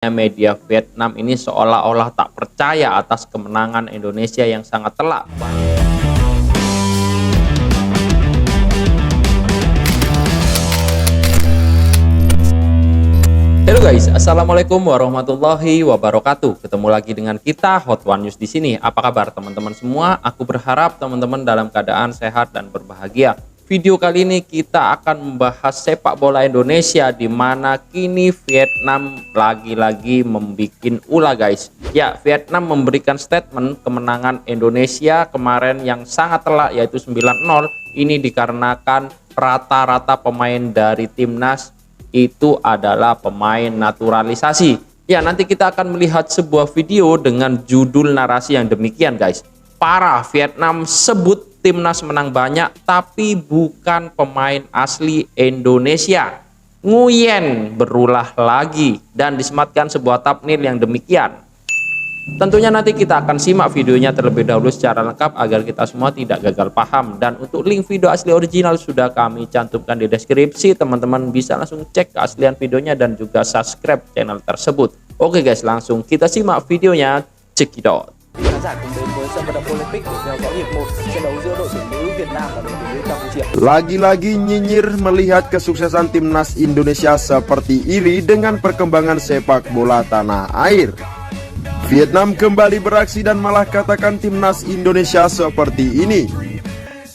Media Vietnam ini seolah-olah tak percaya atas kemenangan Indonesia yang sangat telak. Halo guys, assalamualaikum warahmatullahi wabarakatuh. Ketemu lagi dengan kita Hot One News di sini. Apa kabar teman-teman semua? Aku berharap teman-teman dalam keadaan sehat dan berbahagia. Video kali ini kita akan membahas sepak bola Indonesia, di mana kini Vietnam lagi-lagi membuat ulah guys. Ya, Vietnam memberikan statement kemenangan Indonesia kemarin yang sangat telak, yaitu 9-0. Ini dikarenakan rata-rata pemain dari timnas itu adalah pemain naturalisasi. Ya, nanti kita akan melihat sebuah video dengan judul narasi yang demikian guys. Parah, Vietnam sebut timnas menang banyak tapi bukan pemain asli Indonesia. Nguyen berulah lagi dan disematkan sebuah thumbnail yang demikian. Tentunya nanti kita akan simak videonya terlebih dahulu secara lengkap agar kita semua tidak gagal paham. Dan untuk link video asli original sudah kami cantumkan di deskripsi. Teman-teman bisa langsung cek keaslian videonya dan juga subscribe channel tersebut. Oke guys, langsung kita simak videonya. Check it out. Lagi-lagi nyinyir melihat kesuksesan timnas Indonesia seperti iri dengan perkembangan sepak bola tanah air. Vietnam kembali beraksi dan malah katakan timnas Indonesia seperti ini.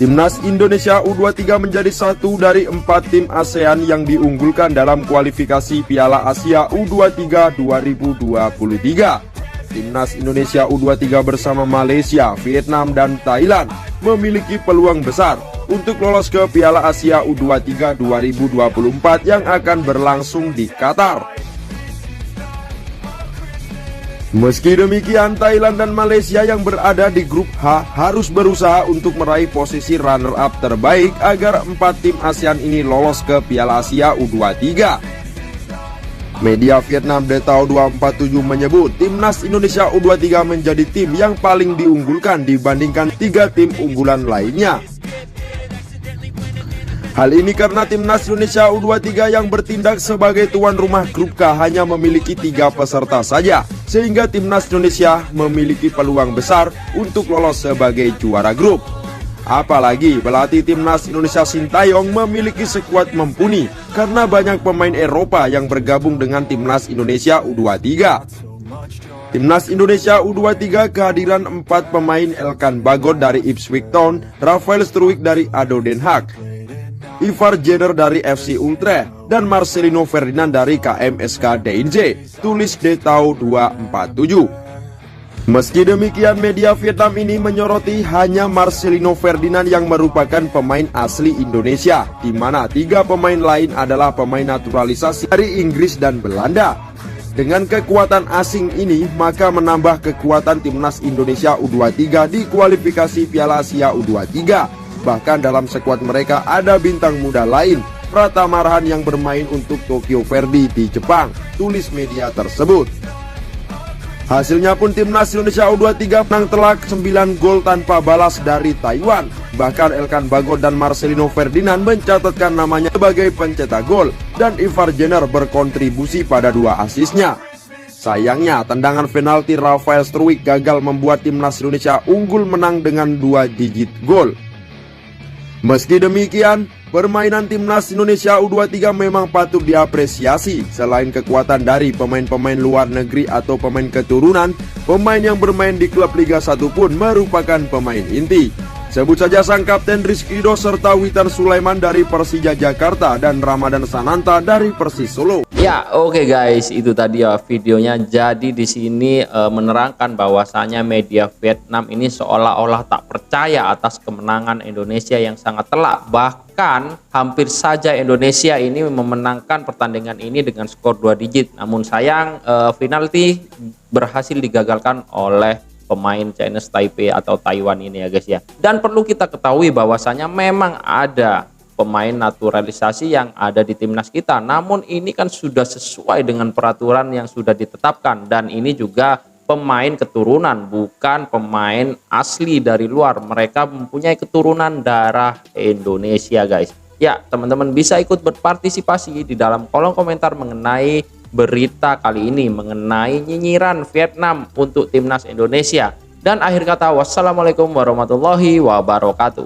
Timnas Indonesia U23 menjadi satu dari 4 tim ASEAN yang diunggulkan dalam kualifikasi Piala Asia U23 2023. Timnas Indonesia U23 bersama Malaysia, Vietnam, dan Thailand memiliki peluang besar untuk lolos ke Piala Asia U23 2024 yang akan berlangsung di Qatar. Meski demikian, Thailand dan Malaysia yang berada di grup H harus berusaha untuk meraih posisi runner-up terbaik agar 4 tim ASEAN ini lolos ke Piala Asia U23. Media Vietnam Detao 247 menyebut timnas Indonesia U23 menjadi tim yang paling diunggulkan dibandingkan 3 tim unggulan lainnya. Hal ini karena timnas Indonesia U23 yang bertindak sebagai tuan rumah grup K hanya memiliki 3 peserta saja, sehingga timnas Indonesia memiliki peluang besar untuk lolos sebagai juara grup. Apalagi pelatih timnas Indonesia Sintayong memiliki skuad mumpuni karena banyak pemain Eropa yang bergabung dengan timnas Indonesia U23. Timnas Indonesia U23 kehadiran 4 pemain: Elkan Bagot dari Ipswich Town, Rafael Struijk dari ADO Den Haag, Ivar Jenner dari FC Utrecht, dan Marcelino Ferdinand dari KMSK DNJ, tulis Detao 247. Meski demikian, media Vietnam ini menyoroti hanya Marcelino Ferdinand yang merupakan pemain asli Indonesia, di mana 3 pemain lain adalah pemain naturalisasi dari Inggris dan Belanda. Dengan kekuatan asing ini, maka menambah kekuatan timnas Indonesia U23 di kualifikasi Piala Asia U23. Bahkan dalam skuad mereka ada bintang muda lain, Pratama Arhan yang bermain untuk Tokyo Verdy di Jepang, tulis media tersebut. Hasilnya pun timnas Indonesia U23 menang telak 9 gol tanpa balas dari Taiwan. Bahkan Elkan Bagot dan Marcelino Ferdinand mencatatkan namanya sebagai pencetak gol, dan Ivar Jenner berkontribusi pada 2 asisnya. Sayangnya tendangan penalti Rafael Struijk gagal membuat timnas Indonesia unggul menang dengan 2 digit gol. Meski demikian, permainan timnas Indonesia U23 memang patut diapresiasi. Selain kekuatan dari pemain-pemain luar negeri atau pemain keturunan, pemain yang bermain di klub Liga 1 pun merupakan pemain inti. Sebut saja sang kapten Rizky Ridho serta Witan Sulaiman dari Persija Jakarta dan Ramadan Sananta dari Persis Solo. Ya, oke guys, itu tadi ya videonya. Jadi di sini menerangkan bahwasanya media Vietnam ini seolah-olah tak percaya atas kemenangan Indonesia yang sangat telak. Bahkan hampir saja Indonesia ini memenangkan pertandingan ini dengan skor 2 digit. Namun sayang penalti berhasil digagalkan oleh pemain Chinese Taipei atau Taiwan ini ya guys ya. Dan perlu kita ketahui bahwasanya memang ada pemain naturalisasi yang ada di timnas kita, namun ini kan sudah sesuai dengan peraturan yang sudah ditetapkan, dan ini juga pemain keturunan, bukan pemain asli dari luar. Mereka mempunyai keturunan darah Indonesia guys. Ya, teman-teman bisa ikut berpartisipasi di dalam kolom komentar mengenai berita kali ini mengenai nyinyiran Vietnam untuk timnas Indonesia. Dan akhir kata, wassalamualaikum warahmatullahi wabarakatuh.